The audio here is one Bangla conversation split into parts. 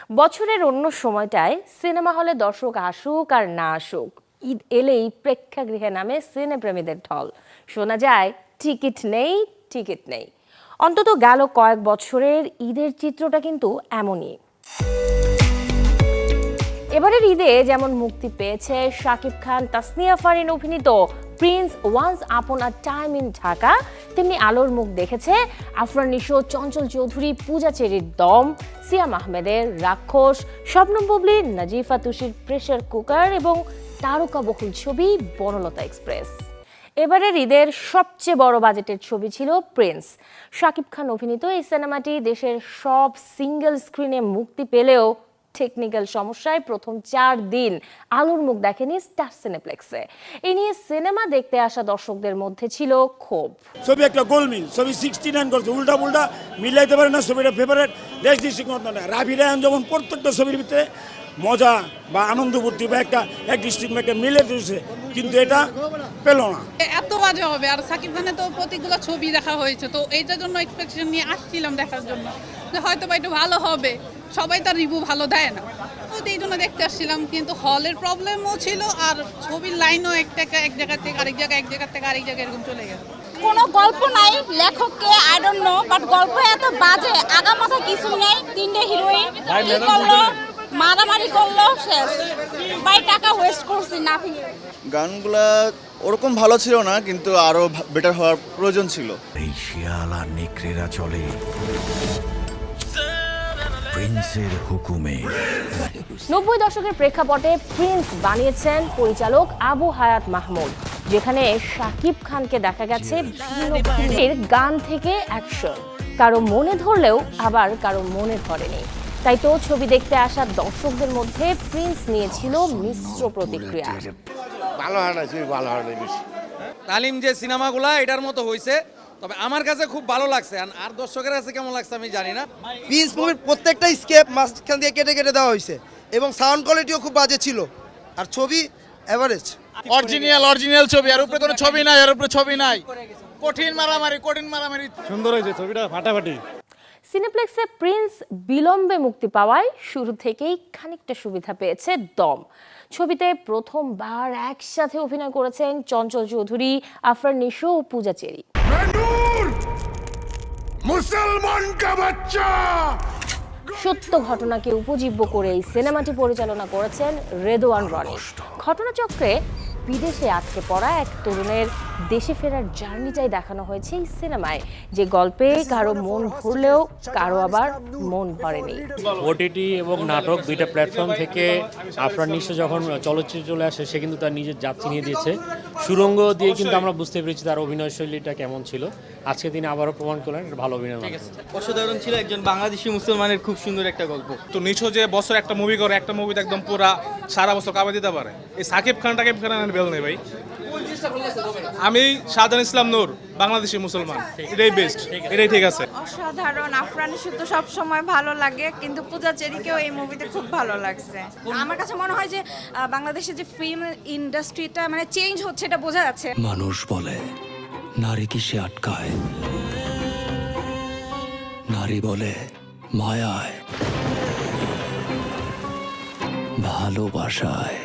বছরের অন্য সময়টায় সিনেমা হলে দর্শক আসুক আর না আসুক, ঈদ এলেই প্রেক্ষাগৃহে নামে সিনেপ্রেমীদের ঢল। শোনা যায় টিকিট নেই, টিকিট নেই। অন্তত গেল কয়েক বছরের ঈদের চিত্রটা কিন্তু এমনই। এবারের ঈদে যেমন মুক্তি পেয়েছে শাকিব খান, তাসনিয়া ফারিন অভিনীত Prince once upon a time in Dhaka, তেমনি আলোর মুখ দেখেছে আফরান নিশো, চঞ্চল চৌধুরী, পূজা চেরির দম, সিয়াম আহমেদের রাক্ষস, শবনম বুবলির নাজিফা তুষির প্রেসার কুকার এবং তারকাবহুল ছবি বনলতা এক্সপ্রেস। এবারের ঈদের সবচেয়ে বড় বাজেটের ছবি ছিল প্রিন্স। শাকিব খান অভিনীত এই সিনেমাটি দেশের সব সিঙ্গেল স্ক্রিনে মুক্তি পেলেও টেকনিক্যাল সমস্যায় প্রথম 4 দিন আলোর মুখ দেখেনি স্টার সিনেপ্লেক্সে। এই নিয়ে সিনেমা দেখতে আসা দর্শকদের মধ্যে ছিল ক্ষোভ। ছবি একটা গোলমিল, ছবি 69 করছে, উল্টা পুল্টা মিলাইতে পারে না। ছবিটা ফেভারেট দেশ দৃষ্টিকোণ না। রাফি রায়হান যখন প্রত্যেকটা ছবির ভিতরে মজা বা আনন্দ ফুর্তি বা এক ডিস্ট্রিক্ট একটা মিলে দিয়েছে, কিন্তু এটা পেল না। এত বাজে হবে। আর সাকিব খানের তো প্রতিগুলো ছবি দেখা হয়েছে, তো এইটার জন্য এক্সপেকটেশন নিয়ে আসছিলাম দেখার জন্য যে হয়তো বা একটু ভালো হবে। সবাই তার রিভিউ ভালো দেয় না, তো এই জন্য দেখতে আসছিলাম। কিন্তু হলের প্রবলেমও ছিল, আর ছবির লাইনও এক জায়গা থেকে আরেক জায়গায়, এক জায়গা থেকে আরেক জায়গায় এরকম চলে গেছে। কোনো গল্প নাই, লেখককে আই ডোন্ট নো, বাট গল্প এত বাজে, আগামাথা কিছু নেই। 3টে হিরোইন কি করলো, মারামারি করলো, শেষ। ভাই টাকা ওয়েস্ট করছি নাথিং। গানগুলা ওরকম ভালো ছিল না, কিন্তু আরো বেটার হওয়ার প্রয়োজন ছিল। এই শিয়াল আর নেকড়েরা চলে প্রিন্সের হুকুমে। 90 দশকের প্রেক্ষাপটে প্রিন্স বানিয়েছেন পরিচালক আবু হায়াত মাহমুদ, যেখানে শাকিব খানকে দেখা গেছে ভিন্ন ভিন্ন গান থেকে অ্যাকশন, কারো মনে ধরলেও আবার কারো মনে ধরেনি। তাই তো ছবি দেখতে আসা দর্শকদের মধ্যে প্রিন্স নিয়েছিল মিশ্র প্রতিক্রিয়া। ভালো হয় না, ভালো হয় না বেশি। তালিম যে সিনেমাগুলা এটার মতো হয়েছে, তবে আমার কাছে খুব ভালো লাগছে। আর দর্শকের কাছে কেমন লাগছে আমি জানি না। প্রিন্স মুভির প্রত্যেকটা স্কেপ মাঝখান দিয়ে কেটে কেটে দেওয়া হয়েছে এবং সাউন্ড কোয়ালিটিও খুব বাজে ছিল, আর ছবি এভারেজ। অরিজিনাল ছবি, আর উপরে কোনো ছবি নাই, আর উপরে ছবি নাই। কঠিন মারামারি। সুন্দর হয়েছে ছবিটা, ফাটাফাটি। সিনেপ্লেক্সে প্রিন্স বিলম্বে মুক্তি পাওয়ায় শুরু থেকেই খানিকটা সুবিধা পেয়েছে দম। ছবিতে প্রথমবার একসাথে অভিনয় করেছেন চঞ্চল চৌধুরী, আফরান নিশো ও পূজা চেরি। মুসলমান কা বাচ্চা। সত্য ঘটনাকে উপজীব্য করে এই সিনেমাটি পরিচালনা করেছেন রেদওয়ান রনি। ঘটনাচক্রে বিদেশে আটকে পড়া এক তরুণের দেশে ফেরার জার্নিটাই দেখানো হয়েছে এই সিনেমায়, যে গল্পে কারো মন ভরলেও কারো আবার মন ভরেনি। ওটিটি এবং নাটক দুইটা প্ল্যাটফর্ম থেকে আফরান নিশো যখন চলচ্চিত্রে চলে আসে, সে কিন্তু তার নিজের জাত চিনিয়ে দিয়েছে। সুরঙ্গ দিয়ে কিন্তু আমরা বুঝতে পেরেছি তার অভিনয় শৈলীটা কেমন ছিল। আজকে তিনি আবারও প্রমাণ করলেন ভালো অভিনয়। অসাধারণ ছিল, একজন বাংলাদেশি মুসলমানের খুব সুন্দর একটা গল্প। তো নিশো যে বছর একটা মুভি করে, একটা মুভিতে একদম পুরা সারা বছর কামে দিতে পারে। এই সাকিব খান বেল নেই ভাই। আমি শাহজাহান ইসলাম নূর, বাংলাদেশি মুসলমান, এটাই বেস্ট, এটাই ঠিক আছে। অসাধারণ। আফরান নিশো তো সব সময় ভালো লাগে, কিন্তু পূজা চেরিকেও এই মুভিতে খুব ভালো লাগছে। আমার কাছে মনে হয় যে বাংলাদেশের যে ফিল্ম ইন্ডাস্ট্রিটা মানে চেঞ্জ হচ্ছে, এটা বোঝা যাচ্ছে। মানুষ বলে নারী কিসে আটকায়, নারী বলে মায়ায়, ভালোবাসায়।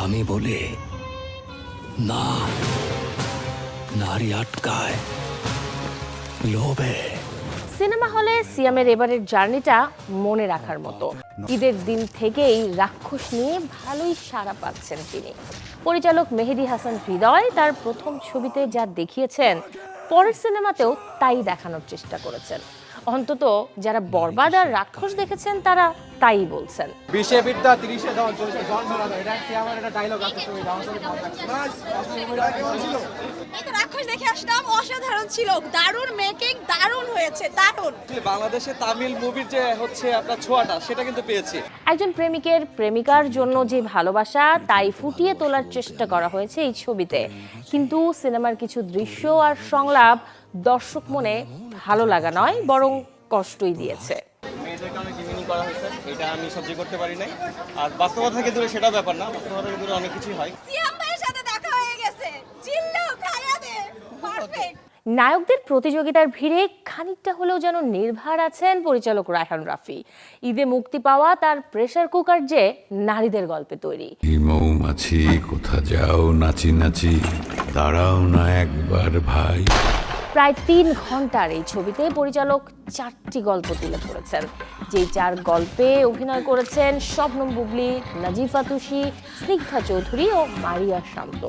আমি বলি না, নারী আটকায় লোভে। সিনেমা হলে সিয়ামের এবারের জার্নিটা মনে রাখার মতো। ঈদের দিন থেকেই রাক্ষস নিয়ে ভালোই সাড়া পাচ্ছেন তিনি। পরিচালক মেহেদী হাসান হৃদয় তার প্রথম ছবিতে যা দেখিয়েছেন, পরের সিনেমাতেও তাই দেখানোর চেষ্টা করেছেন। অন্তত যারা বরবাদ আর রাক্ষস দেখেছেন তারা তাই বলছেন। 20 বিদ্যা 30 দাও, 40 জন ধরা দাও, এটা আমার একটা ডায়লগ আছে। তুমি এই তো রাক্ষস দেখে আসলাম, অসাধারণ ছিল, দারুণ মেকিং, দারুণ হয়েছে, দারুণ। বাংলাদেশে তামিল মুভির যে হচ্ছে আপনার ছোঁয়াটা, সেটা কিন্তু পেয়েছি। একজন প্রেমিকের প্রেমিকার জন্য যে ভালোবাসা, তাই ফুটিয়ে তোলার চেষ্টা করা হয়েছে এই ছবিতে। কিন্তু সিনেমার কিছু দৃশ্য আর সংলাপ দর্শক মনে ভালো লাগা নয়, বরং কষ্টই দিয়েছে। মেয়েদেরকে অনেক ডিমিনিং করা হয়েছে, এটা আমি সহ্য করতে পারি নাই। আর বাস্তবতা থেকে দূরে সেটা ব্যাপার না, বাস্তবতা থেকে দূরে অনেক কিছুই হয়। সিয়াম ভাইয়ের সাথে দেখা হয়ে গেছে, চিল্লো খায়া দে, পারফেক্ট। নায়কদের প্রতিযোগিতার ভিড়ে খানিকটা হলেও যেন নির্ভার আছেন পরিচালক রায়হান রাফি। ঈদে মুক্তি পাওয়া তার প্রেসার কুকার যে নারীদের গল্পে তৈরি। মৌমাছি কোথা যাও নাচি নাচি, দাঁড়াও না একবার ভাই। প্রায় 3 ঘন্টার এই ছবিতে পরিচালক 4টি গল্প তুলে ধরেছেন, যেই 4 গল্পে অভিনয় করেছেন শবনম বুবলী, নাজিফা তুষি, স্নিগ্ধা চৌধুরী ও মারিয়া শান্ত।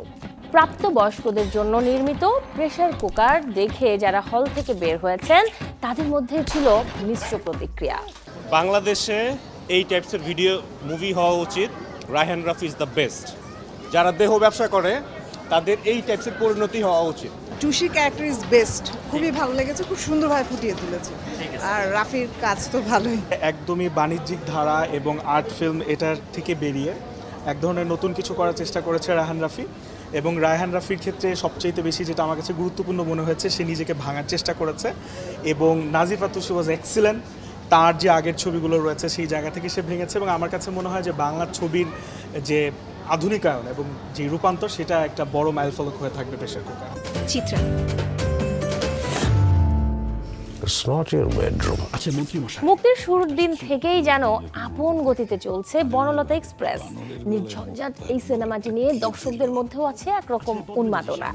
প্রাপ্তবয়স্কদের জন্য নির্মিত প্রেসার কুকার দেখে যারা হল থেকে বের হয়েছেন তাদের মধ্যে ছিল মিশ্র প্রতিক্রিয়া। বাংলাদেশে এই টাইপসের ভিডিও মুভি হওয়া উচিত। Raihan Rafi is the best. যারা দেহ ব্যবসা করে তাদের এই টাইপসের পরিণতি হওয়া উচিত। টুসির ক্যারেক্টার ইজ বেস্ট, খুবই ভালো লেগেছে, খুব সুন্দরভাবে ফুটিয়ে তুলেছে। আর রাফির কাজ তো ভালোই। একদমই বাণিজ্যিক ধারা এবং আর্ট ফিল্ম এটার থেকে বেরিয়ে এক ধরনের নতুন কিছু করার চেষ্টা করেছে রায়হান রাফি। এবং রায়হান রাফির ক্ষেত্রে সবচেয়ে বেশি যেটা আমার কাছে গুরুত্বপূর্ণ মনে হয়েছে, সে নিজেকে ভাঙার চেষ্টা করেছে। এবং নাজিফা তুষি ওয়াজ এক্সিলেন্ট। তার যে আগের ছবিগুলো রয়েছে সেই জায়গা থেকে সে ভেঙেছে এবং আমার কাছে মনে হয় যে বাংলা ছবির যে আধুনিকায়ন এবং যে রূপান্তর, সেটা একটা বড় মাইলফলক হয়ে থাকবে প্রেসার কুকার। চিত্রা মুক্তির শুরুর দিন থেকেই যেন আপন গতিতে চলছে বনলতা এক্সপ্রেস। নির্ঝঞ্ঝাট এই সিনেমাটি নিয়ে দর্শকদের মধ্যেও আছে একরকম উন্মাদনা।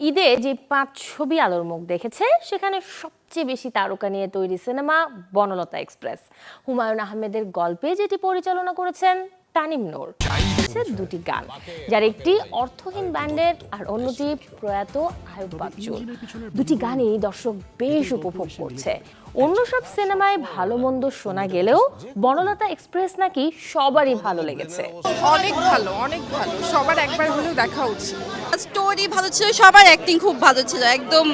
ঈদে যে 5 ছবি আলোর মুখ দেখেছে, সেখানে সবচেয়ে বেশি তারকা নিয়ে তৈরি সিনেমা বনলতা এক্সপ্রেস। হুমায়ুন আহমেদের গল্পে যেটি পরিচালনা করেছেন তানিম নূর। 2টি গান, যার একটি অর্থহীন ব্যান্ডের আর অন্যটি প্রয়াত আয়ুব বাচ্চুর। 2টি গানই দর্শক বেশ উপভোগ করছে। অন্য সব সিনেমায় ভালো মন্দ শোনা গেলেও বনলতা এক্সপ্রেস নাকি সবারই ভালো লেগেছে। অনেক ভালো, অনেক ভালো, সবার একবার হলেও দেখা উচিত। স্টোরি ভালো ছিল, সবার অ্যাক্টিং খুব ভালো ছিল, একদম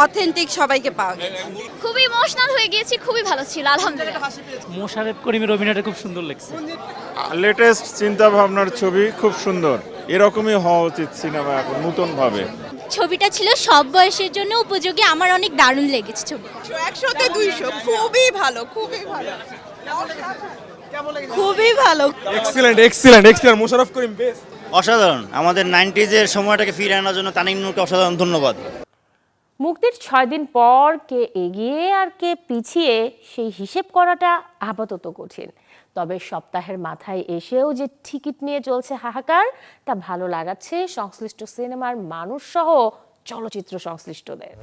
অথেন্টিক, সবাইকে পাওয়া গেছে। খুবই ইমোশনাল হয়ে গিয়েছি, খুবই ভালো ছিল আলহামদুলিল্লাহ। মোশাররফ করিমের অভিনয়টা খুব সুন্দর লাগছে। লেটেস্ট চিন্তা ভাবনার ছবি, খুব সুন্দর। এরকমই হওয়া উচিত সিনেমা এখন নতুন ভাবে। ছবিটা ছিল সব বয়সের জন্য উপযোগী, আমার অনেক দারুণ লেগেছে ছবি। 100তে 200, খুবই ভালো, খুবই ভালো, খুবই ভালো। Excellent excellent excellent Mosharraf Karim best. অসাধারণ। আমাদের 90s-এর সময়টাকে ফিরে আনার জন্য তানিম নূরকে অসাধারণ ধন্যবাদ। মুক্তির 6 দিন পর কে এগিয়ে আর কে পিছিয়ে সেই হিসেব করাটা আপাতত কঠিন। তবে সপ্তাহের মাথায় এসেও যে টিকিট নিয়ে চলছে হাহাকার, তা ভালো লাগাচ্ছে সংশ্লিষ্ট সিনেমার মানুষ সহ চলচ্চিত্র সংশ্লিষ্টদের।